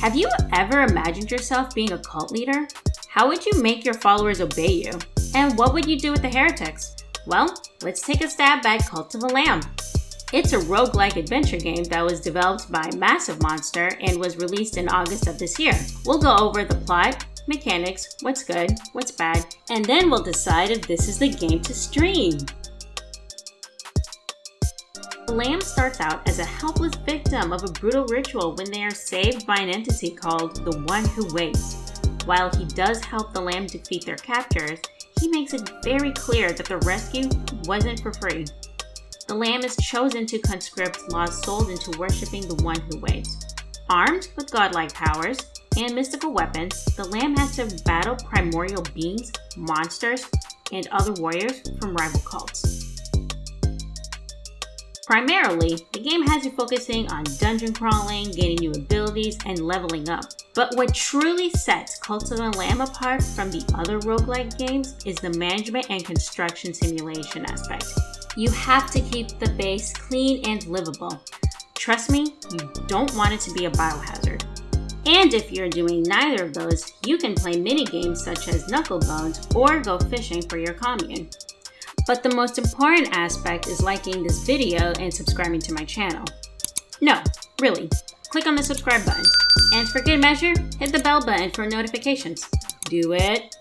Have you ever imagined yourself being a cult leader? How would you make your followers obey you? And what would you do with the heretics? Well, let's take a stab at Cult of the Lamb. It's a roguelike adventure game that was developed by Massive Monster and was released in August of this year. We'll go over the plot, mechanics, what's good, what's bad, and then we'll decide if this is the game to stream. The lamb starts out as a helpless victim of a brutal ritual when they are saved by an entity called the One Who Waits. While he does help the lamb defeat their captors, he makes it very clear that the rescue wasn't for free. The lamb is chosen to conscript lost souls into worshipping the One Who Waits. Armed with godlike powers and mystical weapons, the lamb has to battle primordial beings, monsters, and other warriors from rival cults. Primarily, the game has you focusing on dungeon crawling, gaining new abilities, and leveling up. But what truly sets Cult of the Lamb apart from the other roguelike games is the management and construction simulation aspect. You have to keep the base clean and livable. Trust me, you don't want it to be a biohazard. And if you're doing neither of those, you can play minigames such as Knucklebones or go fishing for your commune. But the most important aspect is liking this video and subscribing to my channel. No, really, click on the subscribe button. And for good measure, hit the bell button for notifications. Do it.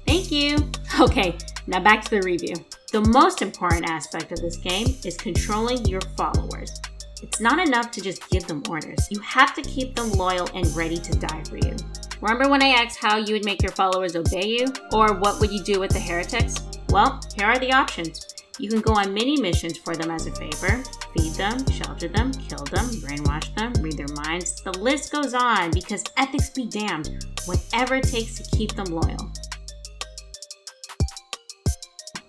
Thank you. Okay, now back to the review. The most important aspect of this game is controlling your followers. It's not enough to just give them orders. You have to keep them loyal and ready to die for you. Remember when I asked how you would make your followers obey you? Or what would you do with the heretics? Well, here are the options. You can go on mini missions for them as a favor, feed them, shelter them, kill them, brainwash them, read their minds. The list goes on because ethics be damned, whatever it takes to keep them loyal.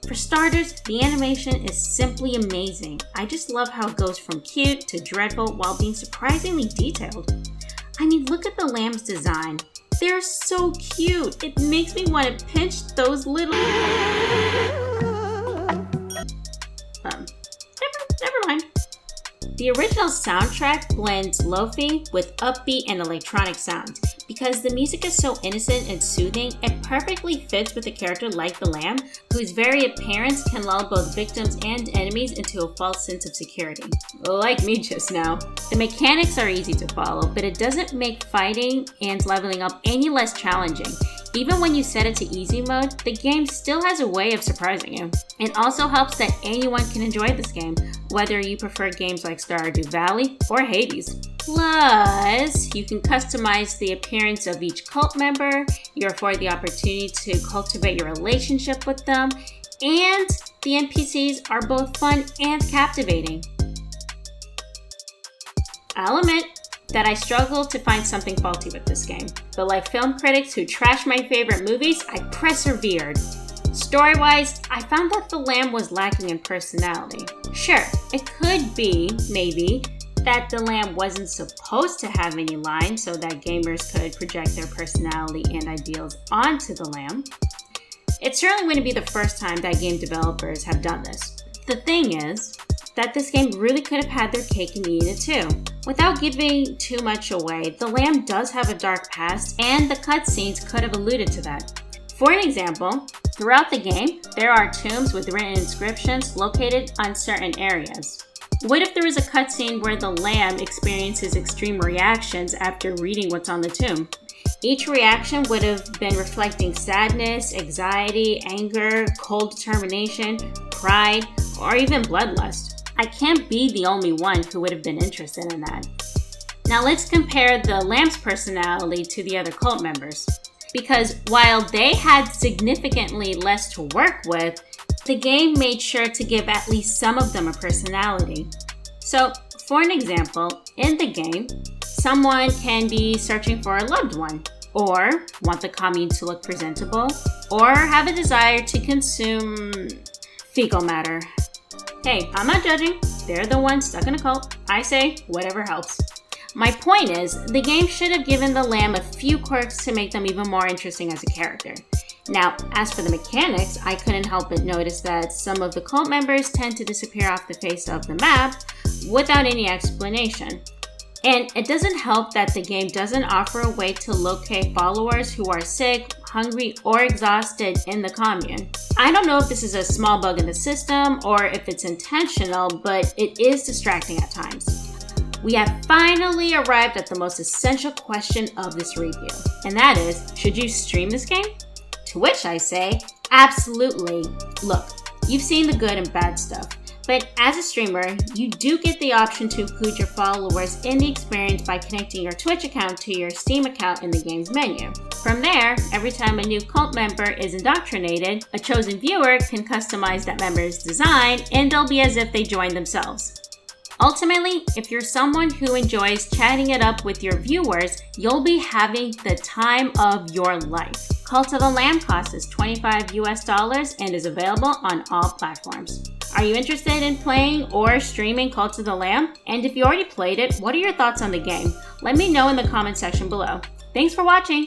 For starters, the animation is simply amazing. I just love how it goes from cute to dreadful while being surprisingly detailed. I mean, look at the lamb's design. They're so cute. It makes me want to pinch those little... Never mind. The original soundtrack blends lo-fi with upbeat and electronic sounds. Because the music is so innocent and soothing, it perfectly fits with a character like the lamb, whose very appearance can lull both victims and enemies into a false sense of security. Like me just now. The mechanics are easy to follow, but it doesn't make fighting and leveling up any less challenging. Even when you set it to easy mode, the game still has a way of surprising you. It also helps that anyone can enjoy this game, whether you prefer games like Stardew Valley or Hades. Plus, you can customize the appearance of each cult member, you're afforded the opportunity to cultivate your relationship with them, and the NPCs are both fun and captivating. I'll admit that I struggled to find something faulty with this game, but like film critics who trash my favorite movies, I persevered. Story-wise, I found that the lamb was lacking in personality. Sure, it could be, maybe, that the lamb wasn't supposed to have any lines so that gamers could project their personality and ideals onto the lamb. It certainly wouldn't be the first time that game developers have done this. The thing is that this game really could have had their cake and eaten it too. Without giving too much away, the lamb does have a dark past, and the cutscenes could have alluded to that. For an example, throughout the game, there are tombs with written inscriptions located on certain areas. What if there was a cutscene where the lamb experiences extreme reactions after reading what's on the tomb? Each reaction would have been reflecting sadness, anxiety, anger, cold determination, pride, or even bloodlust. I can't be the only one who would have been interested in that. Now let's compare the lamb's personality to the other cult members. Because while they had significantly less to work with, the game made sure to give at least some of them a personality. So, for an example, in the game, someone can be searching for a loved one, or want the commune to look presentable, or have a desire to consume fecal matter. Hey, I'm not judging. They're the ones stuck in a cult. I say whatever helps. My point is, the game should have given the lamb a few quirks to make them even more interesting as a character. Now, as for the mechanics, I couldn't help but notice that some of the cult members tend to disappear off the face of the map without any explanation. And it doesn't help that the game doesn't offer a way to locate followers who are sick, hungry, or exhausted in the commune. I don't know if this is a small bug in the system or if it's intentional, but it is distracting at times. We have finally arrived at the most essential question of this review, and that is, should you stream this game? To which I say, absolutely. Look, you've seen the good and bad stuff. But as a streamer, you do get the option to include your followers in the experience by connecting your Twitch account to your Steam account in the game's menu. From there, every time a new cult member is indoctrinated, a chosen viewer can customize that member's design and they'll be as if they joined themselves. Ultimately, if you're someone who enjoys chatting it up with your viewers, you'll be having the time of your life. Cult of the Lamb costs $25 and is available on all platforms. Are you interested in playing or streaming Cult of the Lamb? And if you already played it, what are your thoughts on the game? Let me know in the comment section below. Thanks for watching!